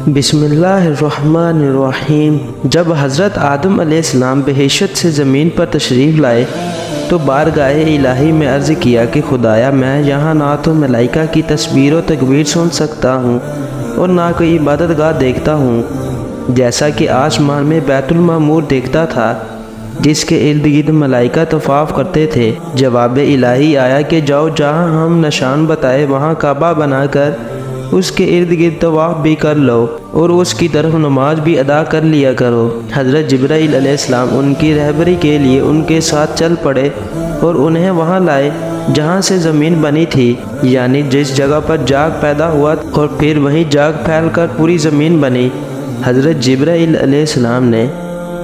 بسم اللہ الرحمن الرحیم۔ جب حضرت آدم علیہ السلام بہشت سے زمین پر تشریف لائے تو بارگاہ الہی میں عرض کیا کہ خدایا، میں یہاں نہ تو ملائکہ کی تسبیح و تکبیر سن سکتا ہوں اور نہ کوئی عبادت گاہ دیکھتا ہوں، جیسا کہ آسمان میں بیت المعمور دیکھتا تھا جس کے ارد گرد ملائکہ طواف کرتے تھے۔ جواب الہی آیا کہ جاؤ، جہاں ہم نشان بتائے وہاں کعبہ بنا کر اس کے ارد گرد طواف بھی کر لو اور اس کی طرف نماز بھی ادا کر لیا کرو۔ حضرت جبرائیل علیہ السلام ان کی رہبری کے لیے ان کے ساتھ چل پڑے اور انہیں وہاں لائے جہاں سے زمین بنی تھی، یعنی جس جگہ پر جاگ پیدا ہوا اور پھر وہیں جاگ پھیل کر پوری زمین بنی۔ حضرت جبرائیل علیہ السلام نے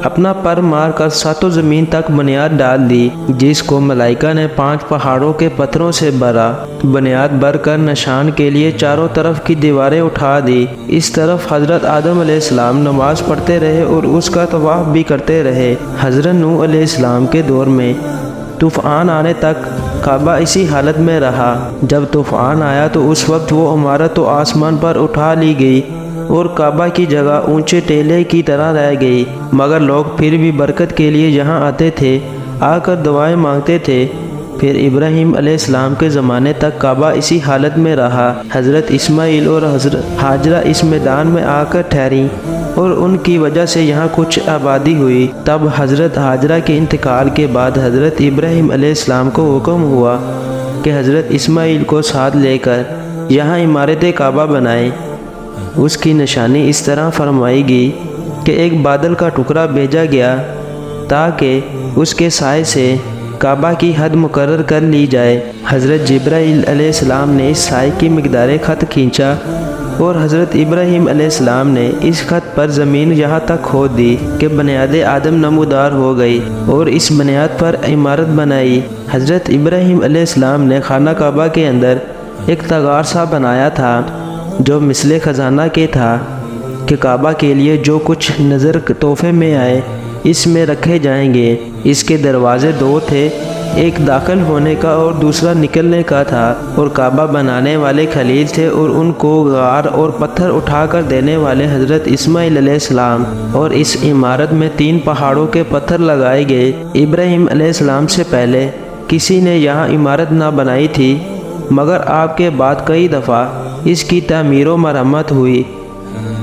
اپنا پر مار کر ساتوں زمین تک بنیاد ڈال دی، جس کو ملائکہ نے 5 پہاڑوں کے پتھروں سے بھرا۔ بنیاد بھر کر نشان کے لیے چاروں طرف کی دیواریں اٹھا دی۔ اس طرف حضرت آدم علیہ السلام نماز پڑھتے رہے اور اس کا طواف بھی کرتے رہے۔ حضرت نوح علیہ السلام کے دور میں طوفان آنے تک کعبہ اسی حالت میں رہا۔ جب طوفان آیا تو اس وقت وہ عمارت تو آسمان پر اٹھا لی گئی اور کعبہ کی جگہ اونچے ٹیلے کی طرح رہ گئی، مگر لوگ پھر بھی برکت کے لیے یہاں آتے تھے، آ کر دعائیں مانگتے تھے۔ پھر ابراہیم علیہ السلام کے زمانے تک کعبہ اسی حالت میں رہا۔ حضرت اسماعیل اور حضرت ہاجرہ اس میدان میں آ کر ٹھہریں اور ان کی وجہ سے یہاں کچھ آبادی ہوئی۔ تب حضرت ہاجرہ کے انتقال کے بعد حضرت ابراہیم علیہ السلام کو حکم ہوا کہ حضرت اسماعیل کو ساتھ لے کر یہاں عمارت کعبہ بنائیں۔ اس کی نشانی اس طرح فرمائی گئی کہ ایک بادل کا ٹکڑا بھیجا گیا تاکہ اس کے سائے سے کعبہ کی حد مقرر کر لی جائے۔ حضرت جبرائیل علیہ السلام نے اس سائے کی مقدار خط کھینچا اور حضرت ابراہیم علیہ السلام نے اس خط پر زمین یہاں تک کھود دی کہ بنیاد آدم نمودار ہو گئی اور اس بنیاد پر عمارت بنائی۔ حضرت ابراہیم علیہ السلام نے خانہ کعبہ کے اندر ایک تغار سا بنایا تھا جو مثل خزانہ کے تھا کہ کعبہ کے لیے جو کچھ نظر تحفے میں آئے اس میں رکھے جائیں گے۔ اس کے دروازے 2 تھے، ایک داخل ہونے کا اور دوسرا نکلنے کا تھا، اور کعبہ بنانے والے خلیل تھے اور ان کو غار اور پتھر اٹھا کر دینے والے حضرت اسماعیل علیہ السلام۔ اور اس عمارت میں 3 پہاڑوں کے پتھر لگائے گئے۔ ابراہیم علیہ السلام سے پہلے کسی نے یہاں عمارت نہ بنائی تھی، مگر آپ کے بعد کئی دفعہ اس کی تعمیر و مرمت ہوئی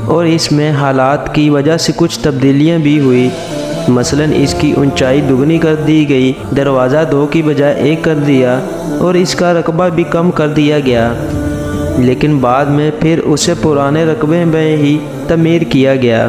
اور اس میں حالات کی وجہ سے کچھ تبدیلیاں بھی ہوئی۔ مثلاً اس کی اونچائی دگنی کر دی گئی، دروازہ 2 کی بجائے 1 کر دیا اور اس کا رقبہ بھی کم کر دیا گیا، لیکن بعد میں پھر اسے پرانے رقبے میں ہی تعمیر کیا گیا۔